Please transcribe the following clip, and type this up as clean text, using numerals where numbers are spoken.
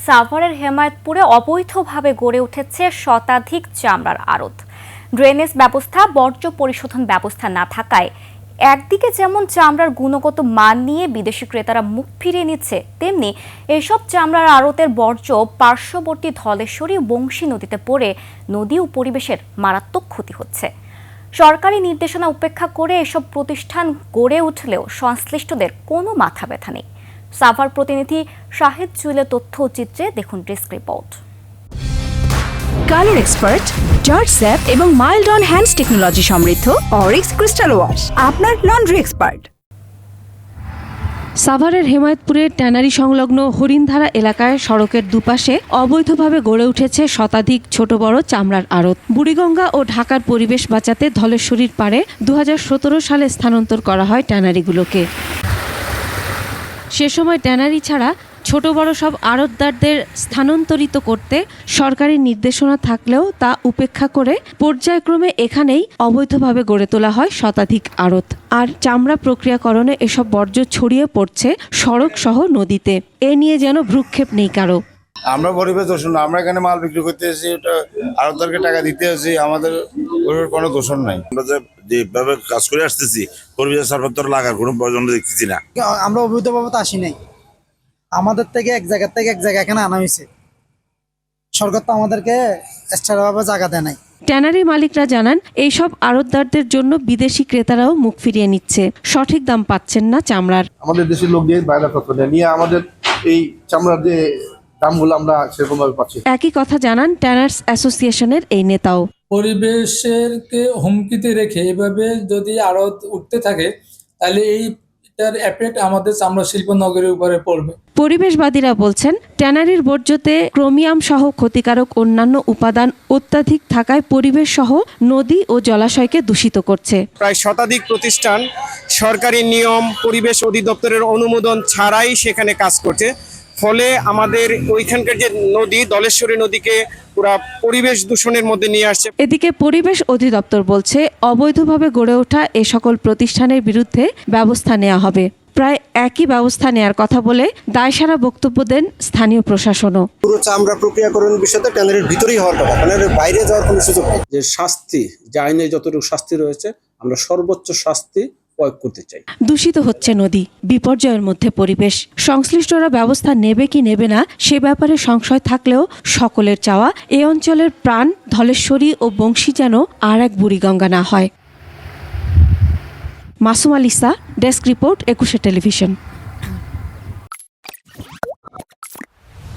সাভারের হেমায়েতপুরে অবৈধভাবে গড়ে উঠেছে শতাধিক চামড়ার আড়ত। ড্রেনেজ ব্যবস্থা, বর্জ্য পরিশোধন ব্যবস্থা না থাকায় একদিকে যেমন চামড়ার গুণগত মান নিয়ে বিদেশি ক্রেতারা মুখ ফিরিয়ে নিচ্ছে, তেমনি এসব চামড়ার আড়তের বর্জ্য পার্শ্ববর্তী ধলেশ্বরী ও বংশী নদীতে পড়ে নদী ও পরিবেশের মারাত্মক ক্ষতি হচ্ছে। সরকারি নির্দেশনা উপেক্ষা করে এসব প্রতিষ্ঠান গড়ে উঠলেও সংশ্লিষ্টদের কোনো মাথা ব্যথা নেই। সাভার প্রতিনিধি শাহিদ জুয়েলের তথ্য ও চিত্রে দেখুন desk report. Colour expert, George sap এবং মাইল্ড অন হ্যান্ডস টেকনোলজি সমৃদ্ধ অরিক্স ক্রিস্টাল ওয়াশ আপনার লন্ড্রি এক্সপার্ট। সাভারের হেমায়েতপুরের ট্যানারি সংলগ্ন হরিণধারা এলাকায় সড়কের দুপাশে অবৈধভাবে গড়ে উঠেছে শতাধিক ছোট বড় চামড়ার আড়ত। বুড়িগঙ্গা ও ঢাকার পরিবেশ বাঁচাতে ধলেশ্বরীর পাড়ে 2017 সালে স্থানান্তর করা হয় ট্যানারিগুলোকে। সে সময় ট্যানারি ছাড়া ছোট বড় সব আড়তদারদের স্থানান্তরিত করতে সরকারি নির্দেশনা থাকলেও তা উপেক্ষা করে পর্যায়ক্রমে এখানেই অবৈধভাবে গড়ে তোলা হয় শতাধিক আড়ত। আর চামড়া প্রক্রিয়াকরণে এসব বর্জ্য ছড়িয়ে পড়ছে সড়ক সহ নদীতে। এ নিয়ে যেন ভ্রুক্ষেপ নেই কারো। আমরা পরিবেশ দূষণ না, আমরা এখানে মাল বিক্রি করতে এসেছি, ওটা আড়তদারকে টাকা দিতে এসেছি, আমাদের কোনো দূষণ নাই। আমরা যেভাবে কাজ করে আসতেছি পরিবেশ সর্বত্র লাগার কোনো প্রয়োজন দেখতেছি না। আমরা অবৈধভাবে তো আসি নাই, আমাদের থেকে এক জায়গা থেকে এক জায়গা এখানে আনা হয়েছে। সরকার তো আমাদেরকে এক্সট্রাভাবে জায়গা দেয় নাই। ট্যানারি মালিকরা জানান, এইসব আড়তদারদের জন্য বিদেশি ক্রেতারাও মুখ ফিরিয়ে নিচ্ছে, সঠিক দাম পাচ্ছেন না চামড়ার। আমাদের দেশের লোক দিয়ে বাইরে নিয়ে আমাদের এই চামড়ার যে দামগুলো আমরা সেরকম ভাবে পাচ্ছি। একই কথা জানান ট্যানার্স অ্যাসোসিয়েশনের এই নেতাও। পরিবেশেরকে হুমকিতে রেখে এভাবে যদি আড়ত উঠতে থাকে তাহলে এইটার এফেক্ট আমাদের চামড়া শিল্প নগরের উপরে পড়বে। পরিবেশবাদীরা বলছেন, ট্যানারির বর্জ্যতে ক্রোমিয়াম সহ ক্ষতিকারক অন্যান্য উপাদান অত্যাধিক থাকায় পরিবেশ সহ নদী ও জলাশয়কে দূষিত করছে। প্রায় শতাধিক প্রতিষ্ঠান সরকারি নিয়ম, পরিবেশ অধিদপ্তরের অনুমোদন ছাড়াই সেখানে কাজ করছে। ফলে আমাদের ওইখানকার যে নদী, ধলেশ্বরী নদীকে পুরা পরিবেশ দূষণের মধ্যে নিয়ে আসছে। এদিকে পরিবেশ অধিদপ্তর বলছে, অবৈধভাবে গড়ে ওঠা এ সকল প্রতিষ্ঠানের বিরুদ্ধে ব্যবস্থা নেওয়া হবে। প্রায় একই ব্যবস্থা নেয়ার কথা বলে দায়সারা বক্তব্য দেন স্থানীয় প্রশাসনও। পুরো চামড়া প্রক্রিয়াকরণ বিষয়টা ট্যানারির ভিতরেই হওয়ার কথা, ট্যানারির বাইরে যাওয়ার কোনো সুযোগ নেই। যে শাস্তি, যে আইনে যতটুকু শাস্তি রয়েছে আমরা সর্বোচ্চ শাস্তি প্রয়োগ করতে চাই। দূষিত হচ্ছে নদী, বিপর্যয়ের মধ্যে পরিবেশ। সংশ্লিষ্টরা ব্যবস্থা নেবে কি নেবে না সে ব্যাপারে সংশয় থাকলেও সকলের চাওয়া এ অঞ্চলের প্রাণ ধলেশ্বরী ও বংশী যেন আর এক বুড়িগঙ্গা না হয়। Masum আলিসা, desk report, 21 television.